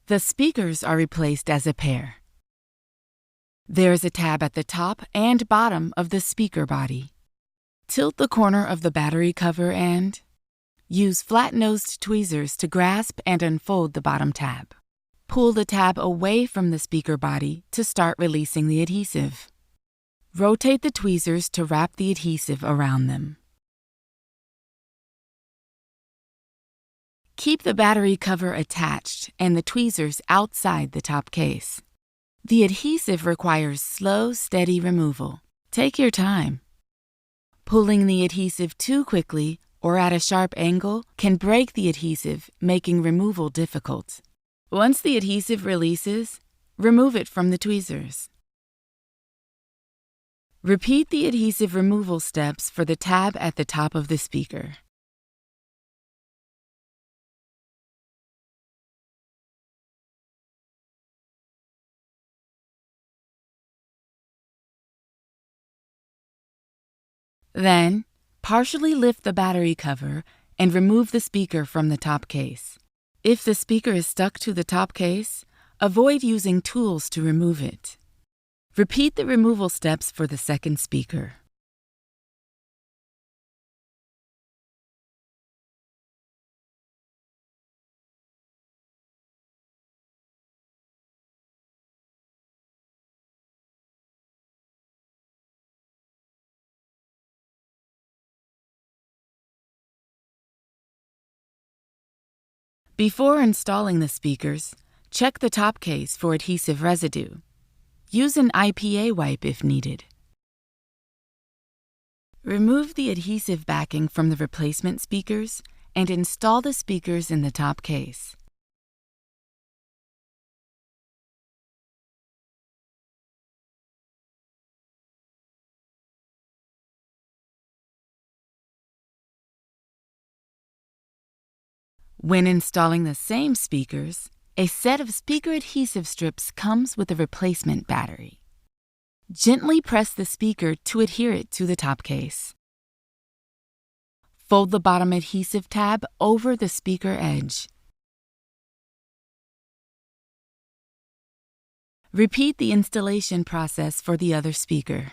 The speakers are replaced as a pair. There is a tab at the top and bottom of the speaker body. Tilt the corner of the battery cover and use flat-nosed tweezers to grasp and unfold the bottom tab. Pull the tab away from the speaker body to start releasing the adhesive. Rotate the tweezers to wrap the adhesive around them. Keep the battery cover attached and the tweezers outside the top case. The adhesive requires slow, steady removal. Take your time. Pulling the adhesive too quickly or at a sharp angle can break the adhesive, making removal difficult. Once the adhesive releases, remove it from the tweezers. Repeat the adhesive removal steps for the tab at the top of the speaker. Then, partially lift the battery cover and remove the speaker from the top case. If the speaker is stuck to the top case, avoid using tools to remove it. Repeat the removal steps for the second speaker. Before installing the speakers, check the top case for adhesive residue. Use an IPA wipe if needed. Remove the adhesive backing from the replacement speakers and install the speakers in the top case. When installing the same speakers, a set of speaker adhesive strips comes with a replacement battery. Gently press the speaker to adhere it to the top case. Fold the bottom adhesive tab over the speaker edge. Repeat the installation process for the other speaker.